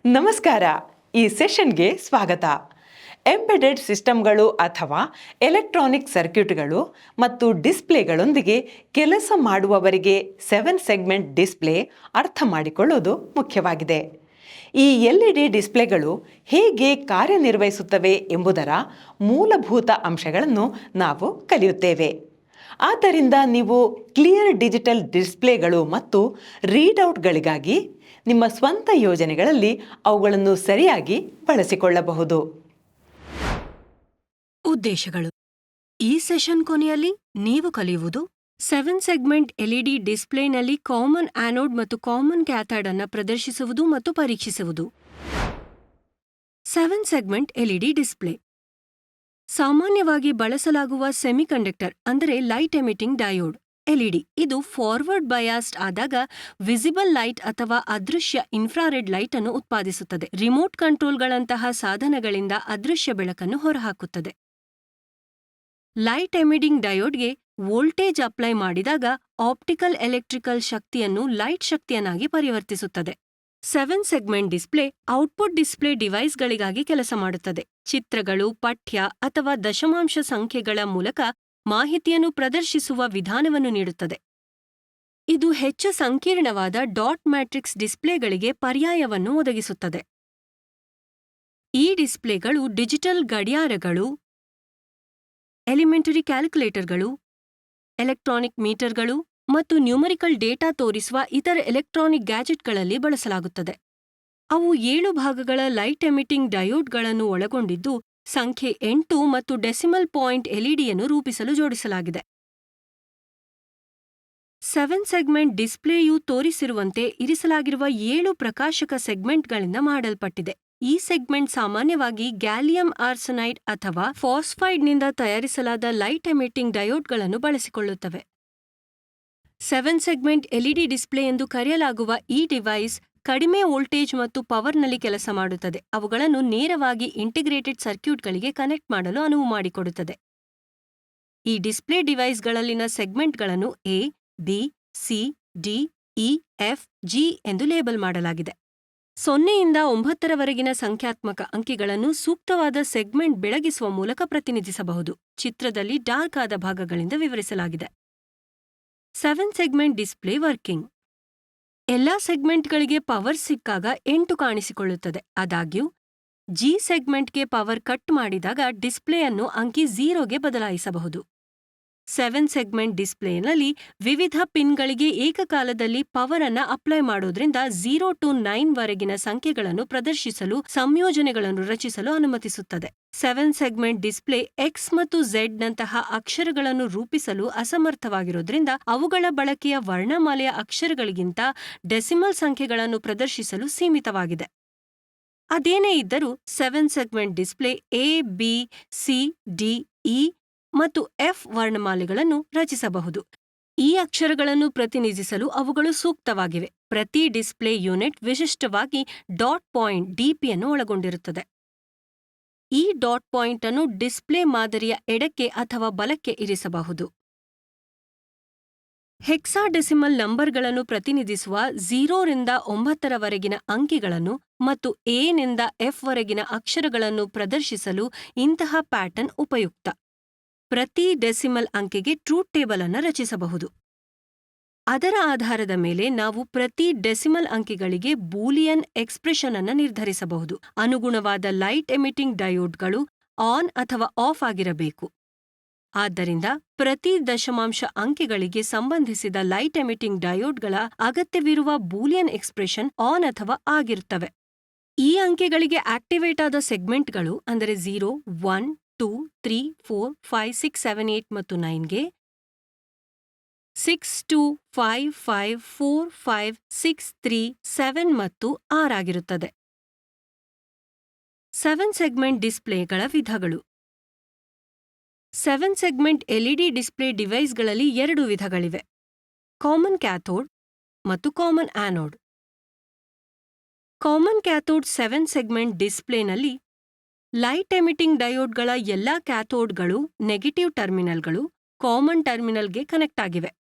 ನಮಸ್ಕಾರ. ಈ ಸೆಷನ್ಗೆ ಸ್ವಾಗತ. ಎಂಬೆಡೆಡ್ ಸಿಸ್ಟಮ್ಗಳು ಅಥವಾ ಎಲೆಕ್ಟ್ರಾನಿಕ್ ಸರ್ಕ್ಯೂಟ್ಗಳು ಮತ್ತು ಡಿಸ್ಪ್ಲೇಗಳೊಂದಿಗೆ ಕೆಲಸ ಮಾಡುವವರಿಗೆ 7 ಸೆಗ್ಮೆಂಟ್ ಡಿಸ್ಪ್ಲೇ ಅರ್ಥ ಮಾಡಿಕೊಳ್ಳುವುದು ಮುಖ್ಯವಾಗಿದೆ. ಈ LED ಡಿಸ್ಪ್ಲೇಗಳು ಹೇಗೆ ಕಾರ್ಯನಿರ್ವಹಿಸುತ್ತವೆ ಎಂಬುದರ ಮೂಲಭೂತ ಅಂಶಗಳನ್ನು ನಾವು ಕಲಿಯುತ್ತೇವೆ. ಆದ್ದರಿಂದ ನೀವು ಕ್ಲಿಯರ್ ಡಿಜಿಟಲ್ ಡಿಸ್ಪ್ಲೇಗಳು ಮತ್ತು ರೀಡ್ಔಟ್ಗಳಿಗಾಗಿ ನಿಮ್ಮ ಸ್ವಂತ ಯೋಜನೆಗಳಲ್ಲಿ ಅವುಗಳನ್ನು ಸರಿಯಾಗಿ ಬಳಸಿಕೊಳ್ಳಬಹುದು. ಉದ್ದೇಶಗಳು. ಈ ಸೆಷನ್ ಕೊನೆಯಲ್ಲಿ ನೀವು ಕಲಿಯುವುದು 7 ಸೆಗ್ಮೆಂಟ್ LED ಡಿಸ್ಪ್ಲೇನಲ್ಲಿ ಕಾಮನ್ ಆನೋಡ್ ಮತ್ತು ಕಾಮನ್ ಕ್ಯಾಥೋಡ್ ಅನ್ನು ಪ್ರದರ್ಶಿಸುವುದು ಮತ್ತು ಪರೀಕ್ಷಿಸುವುದು. 7 ಸೆಗ್ಮೆಂಟ್ LED ಡಿಸ್ಪ್ಲೇ ಸಾಮಾನ್ಯವಾಗಿ ಬಳಸಲಾಗುವ ಸೆಮಿಕಂಡಕ್ಟರ್ ಅಂದರೆ ಲೈಟ್ ಎಮಿಟಿಂಗ್ ಡಯೋಡ್ LED. ಇದು ಫಾರ್ವರ್ಡ್ ಬಯಾಸ್ಡ್ ಆದಾಗ ವಿಸಿಬಲ್ ಲೈಟ್ ಅಥವಾ ಅದೃಶ್ಯ ಇನ್ಫ್ರಾರೆಡ್ ಲೈಟ್ ಅನ್ನು ಉತ್ಪಾದಿಸುತ್ತದೆ. ರಿಮೋಟ್ ಕಂಟ್ರೋಲ್ಗಳಂತಹ ಸಾಧನಗಳಿಂದ ಅದೃಶ್ಯ ಬೆಳಕನ್ನು ಹೊರಹಾಕುತ್ತದೆ. ಲೈಟ್ ಎಮಿಟಿಂಗ್ ಡಯೋಡ್ಗೆ ವೋಲ್ಟೇಜ್ ಅಪ್ಲೈ ಮಾಡಿದಾಗ ಆಪ್ಟಿಕಲ್ ಎಲೆಕ್ಟ್ರಿಕಲ್ ಶಕ್ತಿಯನ್ನು ಲೈಟ್ ಶಕ್ತಿಯನ್ನಾಗಿ ಪರಿವರ್ತಿಸುತ್ತದೆ. 7 ಸೆಗ್ಮೆಂಟ್ ಡಿಸ್ಪ್ಲೇ ಔಟ್ಪುಟ್ ಡಿಸ್ಪ್ಲೇ ಡಿವೈಸ್ಗಳಿಗಾಗಿ ಕೆಲಸ ಮಾಡುತ್ತದೆ. ಚಿತ್ರಗಳು, ಪಠ್ಯ ಅಥವಾ ದಶಮಾಂಶ ಸಂಖ್ಯೆಗಳ ಮೂಲಕ ಮಾಹಿತಿಯನ್ನು ಪ್ರದರ್ಶಿಸುವ ವಿಧಾನವನ್ನು ನೀಡುತ್ತದೆ. ಇದು ಹೆಚ್ಚು ಸಂಕೀರ್ಣವಾದ ಡಾಟ್ ಮ್ಯಾಟ್ರಿಕ್ಸ್ ಡಿಸ್ಪ್ಲೇಗಳಿಗೆ ಪರ್ಯಾಯವನ್ನು ಒದಗಿಸುತ್ತದೆ. ಈ ಡಿಸ್ಪ್ಲೇಗಳು ಡಿಜಿಟಲ್ ಗಡಿಯಾರಗಳು, ಎಲಿಮೆಂಟರಿ ಕ್ಯಾಲ್ಕುಲೇಟರ್ಗಳು, ಎಲೆಕ್ಟ್ರಾನಿಕ್ ಮೀಟರ್ಗಳು ಮತ್ತು ನ್ಯೂಮರಿಕಲ್ ಡೇಟಾ ತೋರಿಸುವ ಇತರ ಎಲೆಕ್ಟ್ರಾನಿಕ್ ಗ್ಯಾಜೆಟ್ಗಳಲ್ಲಿ ಬಳಸಲಾಗುತ್ತದೆ. ಅವು 7 ಭಾಗಗಳ ಲೈಟ್ ಎಮಿಟಿಂಗ್ ಡಯೋಡ್ಗಳನ್ನು ಒಳಗೊಂಡಿದ್ದು ಸಂಖ್ಯೆ 8 ಮತ್ತು ಡೆಸಿಮಲ್ ಪಾಯಿಂಟ್ LEDಯನ್ನು ರೂಪಿಸಲು ಜೋಡಿಸಲಾಗಿದೆ. 7 ಸೆಗ್ಮೆಂಟ್ ಡಿಸ್ಪ್ಲೇಯು ತೋರಿಸಿರುವಂತೆ ಇರಿಸಲಾಗಿರುವ 7 ಪ್ರಕಾಶಕ ಸೆಗ್ಮೆಂಟ್ಗಳಿಂದ ಮಾಡಲ್ಪಟ್ಟಿದೆ. ಈ ಸೆಗ್ಮೆಂಟ್ ಸಾಮಾನ್ಯವಾಗಿ ಗ್ಯಾಲಿಯಂ ಆರ್ಸೆನೈಡ್ ಅಥವಾ ಫಾಸ್ಫೈಡ್ನಿಂದ ತಯಾರಿಸಲಾದ ಲೈಟ್ ಎಮಿಟಿಂಗ್ ಡಯೋಡ್ಗಳನ್ನು ಬಳಸಿಕೊಳ್ಳುತ್ತವೆ. 7 ಸೆಗ್ಮೆಂಟ್ LED ಡಿಸ್ಪ್ಲೇ ಎಂದು ಕರೆಯಲಾಗುವ ಈ ಡಿವೈಸ್ ಕಡಿಮೆ ವೋಲ್ಟೇಜ್ ಮತ್ತು ಪವರ್ನಲ್ಲಿ ಕೆಲಸ ಮಾಡುತ್ತದೆ. ಅವುಗಳನ್ನು ನೇರವಾಗಿ ಇಂಟಿಗ್ರೇಟೆಡ್ ಸರ್ಕ್ಯೂಟ್ಗಳಿಗೆ ಕನೆಕ್ಟ್ ಮಾಡಲು ಅನುವು ಮಾಡಿಕೊಡುತ್ತದೆ. ಈ ಡಿಸ್ಪ್ಲೇ ಡಿವೈಸ್ಗಳಲ್ಲಿನ ಸೆಗ್ಮೆಂಟ್ಗಳನ್ನು A, B, C, D, E, F, G ಎಂದು ಲೇಬಲ್ ಮಾಡಲಾಗಿದೆ. 0ಯಿಂದ 9ರವರೆಗಿನ ಸಂಖ್ಯಾತ್ಮಕ ಅಂಕಿಗಳನ್ನು ಸೂಕ್ತವಾದ ಸೆಗ್ಮೆಂಟ್ ಬೆಳಗಿಸುವ ಮೂಲಕ ಪ್ರತಿನಿಧಿಸಬಹುದು. ಚಿತ್ರದಲ್ಲಿ ಡಾರ್ಕ್ ಆದ ಭಾಗಗಳಿಂದ ವಿವರಿಸಲಾಗಿದೆ. 7 ಸೆಗ್ಮೆಂಟ್ ಡಿಸ್ಪ್ಲೇ ವರ್ಕಿಂಗ್. ಎಲ್ಲಾ ಸೆಗ್ಮೆಂಟ್ಗಳಿಗೆ ಪವರ್ ಸಿಕ್ಕಾಗ 8 ಕಾಣಿಸಿಕೊಳ್ಳುತ್ತದೆ. ಆದಾಗ್ಯೂ G ಸೆಗ್ಮೆಂಟ್ಗೆ ಪವರ್ ಕಟ್ ಮಾಡಿದಾಗ ಡಿಸ್ಪ್ಲೇಯನ್ನು ಅಂಕಿ 0ಗೆ ಬದಲಾಯಿಸಬಹುದು. 7 ಸೆಗ್ಮೆಂಟ್ ಡಿಸ್ಪ್ಲೇನಲ್ಲಿ ವಿವಿಧ ಪಿನ್ಗಳಿಗೆ ಏಕಕಾಲದಲ್ಲಿ ಪವರ್ ಅನ್ನು ಅಪ್ಲೈ ಮಾಡೋದ್ರಿಂದ 0 to 9 ವರೆಗಿನ ಸಂಖ್ಯೆಗಳನ್ನು ಪ್ರದರ್ಶಿಸಲು ಸಂಯೋಜನೆಗಳನ್ನು ರಚಿಸಲು ಅನುಮತಿಸುತ್ತದೆ. 7 ಸೆಗ್ಮೆಂಟ್ ಡಿಸ್ಪ್ಲೇ X ಮತ್ತು Z ನಂತಹ ಅಕ್ಷರಗಳನ್ನು ರೂಪಿಸಲು ಅಸಮರ್ಥವಾಗಿರೋದ್ರಿಂದ ಅವುಗಳ ಬಳಕೆಯ ವರ್ಣಮಾಲೆಯ ಅಕ್ಷರಗಳಿಗಿಂತ ಡೆಸಿಮಲ್ ಸಂಖ್ಯೆಗಳನ್ನು ಪ್ರದರ್ಶಿಸಲು ಸೀಮಿತವಾಗಿದೆ. ಅದೇನೇ ಇದ್ದರೂ 7 segment display A, B, C, D, E ಮತ್ತು F ವರ್ಣಮಾಲೆಗಳನ್ನು ರಚಿಸಬಹುದು. ಈ ಅಕ್ಷರಗಳನ್ನು ಪ್ರತಿನಿಧಿಸಲು ಅವುಗಳು ಸೂಕ್ತವಾಗಿವೆ. ಪ್ರತಿ ಡಿಸ್ಪ್ಲೇ ಯೂನಿಟ್ ವಿಶಿಷ್ಟವಾಗಿ ಡಾಟ್ ಪಾಯಿಂಟ್ DPಯನ್ನು ಒಳಗೊಂಡಿರುತ್ತದೆ. ಈ ಡಾಟ್ ಪಾಯಿಂಟ್ ಅನ್ನು ಡಿಸ್ಪ್ಲೇ ಮಾದರಿಯ ಎಡಕ್ಕೆ ಅಥವಾ ಬಲಕ್ಕೆ ಇರಿಸಬಹುದು. ಹೆಕ್ಸಾಡೆಸಿಮಲ್ ನಂಬರ್ಗಳನ್ನು ಪ್ರತಿನಿಧಿಸುವ 0ರಿಂದ 9ರವರೆಗಿನ ಅಂಕಿಗಳನ್ನು ಮತ್ತು A ನಿಂದ F ವರೆಗಿನ ಅಕ್ಷರಗಳನ್ನು ಪ್ರದರ್ಶಿಸಲು ಇಂತಹ ಪ್ಯಾಟರ್ನ್ ಉಪಯುಕ್ತ. ಪ್ರತಿ ಡೆಸಿಮಲ್ ಅಂಕೆಗೆ ಟ್ರೂತ್ ಟೇಬಲ್ ಅನ್ನು ರಚಿಸಬಹುದು. ಅದರ ಆಧಾರದ ಮೇಲೆ ನಾವು ಪ್ರತಿ ಡೆಸಿಮಲ್ ಅಂಕಿಗಳಿಗೆ ಬೂಲಿಯನ್ ಎಕ್ಸ್ಪ್ರೆಷನ್ ಅನ್ನು ನಿರ್ಧರಿಸಬಹುದು. ಅನುಗುಣವಾದ ಲೈಟ್ ಎಮಿಟಿಂಗ್ ಡಯೋಡ್ಗಳು ಆನ್ ಅಥವಾ ಆಫ್ ಆಗಿರಬೇಕು. ಆದ್ದರಿಂದ ಪ್ರತಿ ದಶಮಾಂಶ ಅಂಕೆಗಳಿಗೆ ಸಂಬಂಧಿಸಿದ ಲೈಟ್ ಎಮಿಟಿಂಗ್ ಡಯೋಡ್ಗಳ ಅಗತ್ಯವಿರುವ ಬೂಲಿಯನ್ ಎಕ್ಸ್ಪ್ರೆಷನ್ ಆನ್ ಅಥವಾ ಆಗಿರುತ್ತವೆ. ಈ ಅಂಕೆಗಳಿಗೆ ಆಕ್ಟಿವೇಟ್ ಆದ ಸೆಗ್ಮೆಂಟ್ಗಳು ಅಂದರೆ 0, 1, 2, 3, 4, 5, 6, 7, 8 ಮತ್ತು 9ಗೆ 6, 2, 5, 5, 4, 5, 6, 3, 7 ಮತ್ತು 6 ಆಗಿರುತ್ತದೆ. 7 ಸೆಗ್ಮೆಂಟ್ ಡಿಸ್ಪ್ಲೇಗಳ ವಿಧಗಳು. 7 ಸೆಗ್ಮೆಂಟ್ LED ಡಿಸ್ಪ್ಲೇ ಡಿವೈಸ್ಗಳಲ್ಲಿ 2 ವಿಧಗಳಿವೆ: ಕಾಮನ್ ಕ್ಯಾಥೋಡ್ ಮತ್ತು common anode. Common cathode 7 segment ಡಿಸ್ಪ್ಲೇನಲ್ಲಿ ಲೈಟ್ ಎಮಿಟಿಂಗ್ ಡಯೋಡ್ಗಳ ಎಲ್ಲಾ ಕ್ಯಾಥೋಡ್ಗಳು ನೆಗೆಟಿವ್ ಟರ್ಮಿನಲ್ಗಳು ಕಾಮನ್ ಟರ್ಮಿನಲ್ಗೆ ಕನೆಕ್ಟ್ ಆಗಿವೆ.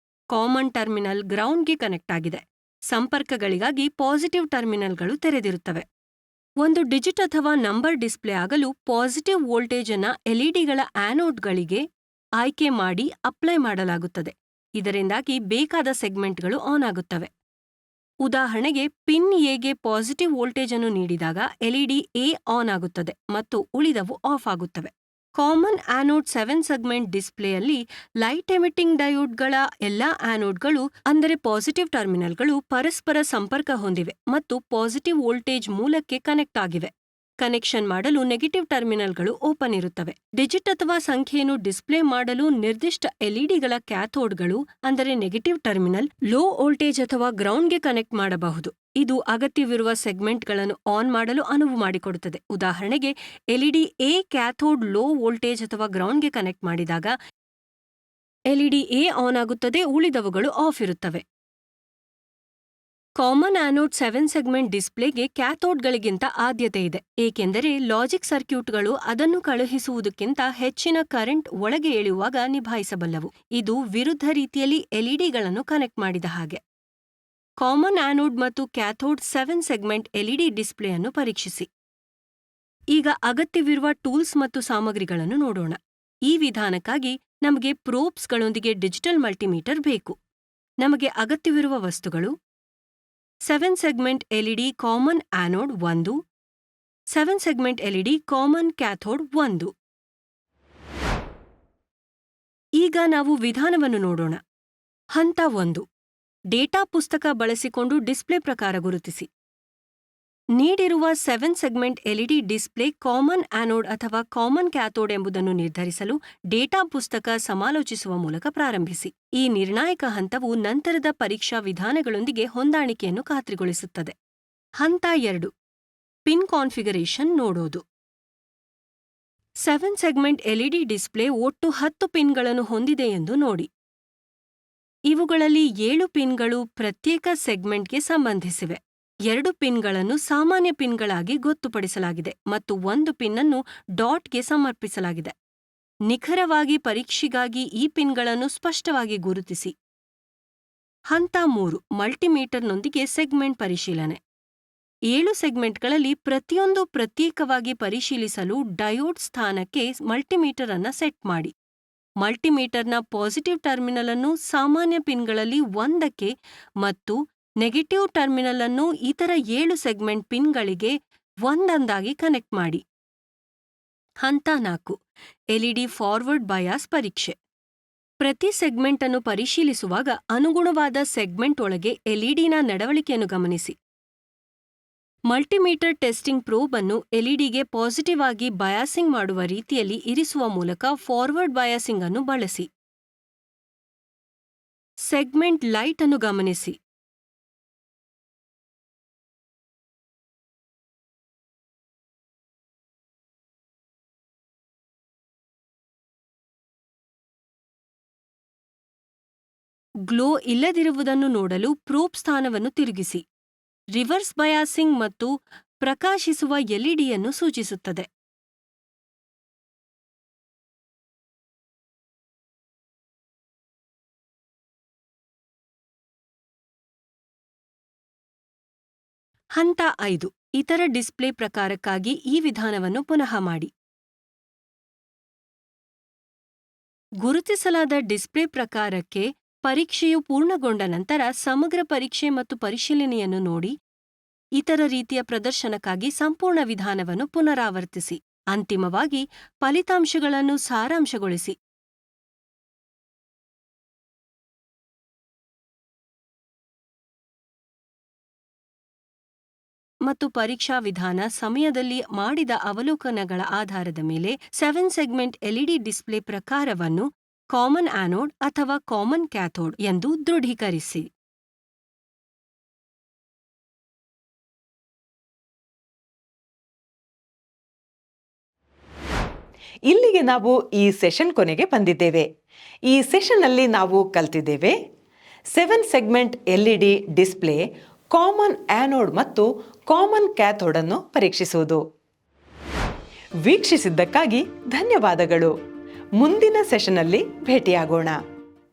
ಕಾಮನ್ ಟರ್ಮಿನಲ್ ಗ್ರೌಂಡ್ಗೆ ಕನೆಕ್ಟ್ ಆಗಿದೆ. ಸಂಪರ್ಕಗಳಿಗಾಗಿ ಪಾಸಿಟಿವ್ ಟರ್ಮಿನಲ್ಗಳು ತೆರೆದಿರುತ್ತವೆ. ಒಂದು ಡಿಜಿಟ್ ಅಥವಾ ನಂಬರ್ ಡಿಸ್ಪ್ಲೇ ಆಗಲು ಪಾಸಿಟಿವ್ ವೋಲ್ಟೇಜ್ ಅನ್ನ ಎಲ್ಇಡಿಗಳ ಆನೋಡ್ಗಳಿಗೆ ಆಯ್ಕೆ ಮಾಡಿ ಅಪ್ಲೈ ಮಾಡಲಾಗುತ್ತದೆ. ಇದರಿಂದಾಗಿ ಬೇಕಾದ ಸೆಗ್ಮೆಂಟ್ಗಳು ಆನ್ ಆಗುತ್ತವೆ. ಉದಾಹರಣೆಗೆ ಪಿನ್ ಎಗೆ ಪಾಸಿಟಿವ್ ವೋಲ್ಟೇಜ್ ಅನ್ನು ನೀಡಿದಾಗ ಎಲ್ಇಡಿ ಎ ಆನ್ ಆಗುತ್ತದೆ ಮತ್ತು ಉಳಿದವು ಆಫ್ ಆಗುತ್ತವೆ. ಕಾಮನ್ ಆನೋಡ್ 7 ಸೆಗ್ಮೆಂಟ್ ಡಿಸ್ಪ್ಲೇಯಲ್ಲಿ ಲೈಟ್ ಎಮಿಟಿಂಗ್ ಡಯೋಡ್ಗಳ ಎಲ್ಲಾ ಆನೋಡ್ಗಳು ಅಂದರೆ ಪಾಸಿಟಿವ್ ಟರ್ಮಿನಲ್ಗಳು ಪರಸ್ಪರ ಸಂಪರ್ಕ ಹೊಂದಿವೆ ಮತ್ತು ಪಾಸಿಟಿವ್ ವೋಲ್ಟೇಜ್ ಮೂಲಕ್ಕೆ ಕನೆಕ್ಟ್ ಆಗಿವೆ. ಕನೆಕ್ಷನ್ ಮಾಡಲು ನೆಗೆಟಿವ್ ಟರ್ಮಿನಲ್ಗಳು ಓಪನ್ ಇರುತ್ತವೆ. ಡಿಜಿಟ್ ಅಥವಾ ಸಂಖ್ಯೆಯನ್ನು ಡಿಸ್ಪ್ಲೇ ಮಾಡಲು ನಿರ್ದಿಷ್ಟ ಎಲ್ಇಡಿಗಳ ಕ್ಯಾಥೋಡ್ಗಳು ಅಂದರೆ ನೆಗೆಟಿವ್ ಟರ್ಮಿನಲ್ ಲೋ ವೋಲ್ಟೇಜ್ ಅಥವಾ ಗ್ರೌಂಡ್ಗೆ ಕನೆಕ್ಟ್ ಮಾಡಬಹುದು. ಇದು ಅಗತ್ಯವಿರುವ ಸೆಗ್ಮೆಂಟ್ಗಳನ್ನು ಆನ್ ಮಾಡಲು ಅನುವು ಮಾಡಿಕೊಡುತ್ತದೆ. ಉದಾಹರಣೆಗೆ LED A cathode low voltage ಅಥವಾ ಗ್ರೌಂಡ್ಗೆ ಕನೆಕ್ಟ್ ಮಾಡಿದಾಗ ಎಲ್ಇಡಿ ಎ ಆನ್ ಆಗುತ್ತದೆ, ಉಳಿದವುಗಳು ಆಫ್ ಇರುತ್ತವೆ. ಕಾಮನ್ ಆನೋಡ್ 7 ಸೆಗ್ಮೆಂಟ್ ಡಿಸ್ಪ್ಲೇಗೆ ಕ್ಯಾಥೋಡ್ಗಳಿಗಿಂತ ಆದ್ಯತೆ ಇದೆ, ಏಕೆಂದರೆ ಲಾಜಿಕ್ ಸರ್ಕ್ಯೂಟ್ಗಳು ಅದನ್ನು ಕಳುಹಿಸುವುದಕ್ಕಿಂತ ಹೆಚ್ಚಿನ ಕರೆಂಟ್ ಒಳಗೆ ಇಳಿಯುವಾಗ ನಿಭಾಯಿಸಬಲ್ಲವು. ಇದು ವಿರುದ್ಧ ರೀತಿಯಲ್ಲಿ ಎಲ್ಇಡಿಗಳನ್ನು ಕನೆಕ್ಟ್ ಮಾಡಿದ ಹಾಗೆ. ಕಾಮನ್ ಆನೋಡ್ ಮತ್ತು ಕ್ಯಾಥೋಡ್ 7 ಸೆಗ್ಮೆಂಟ್ ಎಲ್ಇಡಿ ಡಿಸ್ಪ್ಲೇಯನ್ನು ಪರೀಕ್ಷಿಸಿ. ಈಗ ಅಗತ್ಯವಿರುವ ಟೂಲ್ಸ್ ಮತ್ತು ಸಾಮಗ್ರಿಗಳನ್ನು ನೋಡೋಣ. ಈ ವಿಧಾನಕ್ಕಾಗಿ ನಮಗೆ ಪ್ರೋಬ್ಸ್ಗಳೊಂದಿಗೆ ಡಿಜಿಟಲ್ ಮಲ್ಟಿಮೀಟರ್ ಬೇಕು. ನಮಗೆ ಅಗತ್ಯವಿರುವ ವಸ್ತುಗಳು 7 segment LED common anode 1, 7 segment LED common cathode 1. ಈಗ ನಾವು ವಿಧಾನವನ್ನು ನೋಡೋಣ. ಹಂತ 1. ಡೇಟಾ ಪುಸ್ತಕ ಬಳಸಿಕೊಂಡು ಡಿಸ್ಪ್ಲೇ ಪ್ರಕಾರ ಗುರುತಿಸಿ. ನೀಡಿರುವ 7 segment LED display common anode ಅಥವಾ ಕಾಮನ್ ಕ್ಯಾಥೋಡ್ ಎಂಬುದನ್ನು ನಿರ್ಧರಿಸಲು ಡೇಟಾ ಪುಸ್ತಕ ಸಮಾಲೋಚಿಸುವ ಮೂಲಕ ಪ್ರಾರಂಭಿಸಿ. ಈ ನಿರ್ಣಾಯಕ ಹಂತವು ನಂತರದ ಪರೀಕ್ಷಾ ವಿಧಾನಗಳೊಂದಿಗೆ ಹೊಂದಾಣಿಕೆಯನ್ನು ಖಾತ್ರಿಗೊಳಿಸುತ್ತದೆ. ಹಂತ 2. ಪಿನ್ ಕಾನ್ಫಿಗರೇಷನ್ ನೋಡೋದು. 7 ಸೆಗ್ಮೆಂಟ್ ಎಲ್ಇಡಿ ಡಿಸ್ಪ್ಲೇ ಒಟ್ಟು 10 ಪಿನ್ಗಳನ್ನು ಹೊಂದಿದೆ ಎಂದು ನೋಡಿ. ಇವುಗಳಲ್ಲಿ 7 ಪಿನ್ಗಳು ಪ್ರತ್ಯೇಕ ಸೆಗ್ಮೆಂಟ್ಗೆ ಸಂಬಂಧಿಸಿವೆ. 2 ಪಿನ್ಗಳನ್ನು ಸಾಮಾನ್ಯ ಪಿನ್ಗಳಾಗಿ ಗೊತ್ತುಪಡಿಸಲಾಗಿದೆ ಮತ್ತು 1 ಪಿನ್ ಅನ್ನು ಡಾಟ್ಗೆ ಸಮರ್ಪಿಸಲಾಗಿದೆ. ನಿಖರವಾಗಿ ಪರೀಕ್ಷೆಗಾಗಿ ಈ ಪಿನ್ಗಳನ್ನು ಸ್ಪಷ್ಟವಾಗಿ ಗುರುತಿಸಿ. ಹಂತ 3. ಮಲ್ಟಿಮೀಟರ್ನೊಂದಿಗೆ ಸೆಗ್ಮೆಂಟ್ ಪರಿಶೀಲನೆ. 7 ಸೆಗ್ಮೆಂಟ್ಗಳಲ್ಲಿ ಪ್ರತಿಯೊಂದು ಪ್ರತ್ಯೇಕವಾಗಿ ಪರಿಶೀಲಿಸಲು ಡಯೋಡ್ ಸ್ಥಾನಕ್ಕೆ ಮಲ್ಟಿಮೀಟರ್ ಅನ್ನು ಸೆಟ್ ಮಾಡಿ. ಮಲ್ಟಿಮೀಟರ್ನ ಪಾಸಿಟಿವ್ ಟರ್ಮಿನಲ್ ಅನ್ನು ಸಾಮಾನ್ಯ ಪಿನ್ಗಳಲ್ಲಿ ಒಂದಕ್ಕೆ ಮತ್ತು ನೆಗೆಟಿವ್ ಟರ್ಮಿನಲ್ ಅನ್ನು ಇತರ 7 ಸೆಗ್ಮೆಂಟ್ ಪಿನ್ಗಳಿಗೆ ಒಂದೊಂದಾಗಿ ಕನೆಕ್ಟ್ ಮಾಡಿ. ಹಂತ 4. ಎಲ್ಇಡಿ ಫಾರ್ವರ್ಡ್ ಬಯಾಸ್ ಪರೀಕ್ಷೆ. ಪ್ರತಿ ಸೆಗ್ಮೆಂಟ್ ಅನ್ನು ಪರಿಶೀಲಿಸುವಾಗ ಅನುಗುಣವಾದ ಸೆಗ್ಮೆಂಟ್ ಒಳಗೆ ಎಲ್ಇಡಿನ ನಡವಳಿಕೆಯನ್ನು ಗಮನಿಸಿ. ಮಲ್ಟಿಮೀಟರ್ ಟೆಸ್ಟಿಂಗ್ ಪ್ರೋಬ್ ಅನ್ನು ಎಲ್ಇಡಿಗೆ ಪಾಸಿಟಿವ್ ಆಗಿ ಬಯಾಸಿಂಗ್ ಮಾಡುವ ರೀತಿಯಲ್ಲಿ ಇರಿಸುವ ಮೂಲಕ ಫಾರ್ವರ್ಡ್ ಬಯಾಸಿಂಗ್ ಅನ್ನು ಬಳಸಿ. ಸೆಗ್ಮೆಂಟ್ ಲೈಟ್ ಅನ್ನು ಗಮನಿಸಿ. ಗ್ಲೋ ಇಲ್ಲದಿರುವುದನ್ನು ನೋಡಲು ಪ್ರೋಬ್ ಸ್ಥಾನವನ್ನು ತಿರುಗಿಸಿ. ರಿವರ್ಸ್ ಬಯಾಸಿಂಗ್ ಮತ್ತು ಪ್ರಕಾಶಿಸುವ ಎಲ್ಇಡಿಯನ್ನು ಸೂಚಿಸುತ್ತದೆ. ಹಂತ 5. ಇತರ ಡಿಸ್ಪ್ಲೇ ಪ್ರಕಾರಕ್ಕಾಗಿ ಈ ವಿಧಾನವನ್ನು ಪುನಃ ಮಾಡಿ. ಗುರುತಿಸಲಾದ ಡಿಸ್ಪ್ಲೇ ಪ್ರಕಾರಕ್ಕೆ ಪರೀಕ್ಷೆಯು ಪೂರ್ಣಗೊಂಡ ನಂತರ ಸಮಗ್ರ ಪರೀಕ್ಷೆ ಮತ್ತು ಪರಿಶೀಲನೆಯನ್ನು ನೋಡಿ. ಇತರ ರೀತಿಯ ಪ್ರದರ್ಶನಕ್ಕಾಗಿ ಸಂಪೂರ್ಣ ವಿಧಾನವನ್ನು ಪುನರಾವರ್ತಿಸಿ. ಅಂತಿಮವಾಗಿ ಫಲಿತಾಂಶಗಳನ್ನು ಸಾರಾಂಶಗೊಳಿಸಿ. ಮತ್ತು ಪರೀಕ್ಷಾ ವಿಧಾನ ಸಮಯದಲ್ಲಿ ಮಾಡಿದ ಅವಲೋಕನಗಳ ಆಧಾರದ ಮೇಲೆ 7 ಸೆಗ್ಮೆಂಟ್ ಎಲ್ಇಡಿ ಡಿಸ್ಪ್ಲೇ ಪ್ರಕಾರವನ್ನು ಕಾಮನ್ ಆನೋಡ್ ಅಥವಾ ಕಾಮನ್ ಕ್ಯಾಥೋಡ್ ಎಂದು ದೃಢೀಕರಿಸಿ. ಇಲ್ಲಿಗೆ ನಾವು ಈ ಸೆಷನ್ ಕೊನೆಗೆ ಬಂದಿದ್ದೇವೆ. ಈ ಸೆಷನ್ನಲ್ಲಿ ನಾವು ಕಲ್ತಿದ್ದೇವೆ 7 segment LED display common anode ಮತ್ತು ಕಾಮನ್ ಕ್ಯಾಥೋಡ್ ಅನ್ನು ಪರೀಕ್ಷಿಸುವುದು. ವೀಕ್ಷಿಸಿದ್ದಕ್ಕಾಗಿ ಧನ್ಯವಾದಗಳು. ಮುಂದಿನ ಸೆಷನ್ನಲ್ಲಿ ಭೇಟಿಯಾಗೋಣ.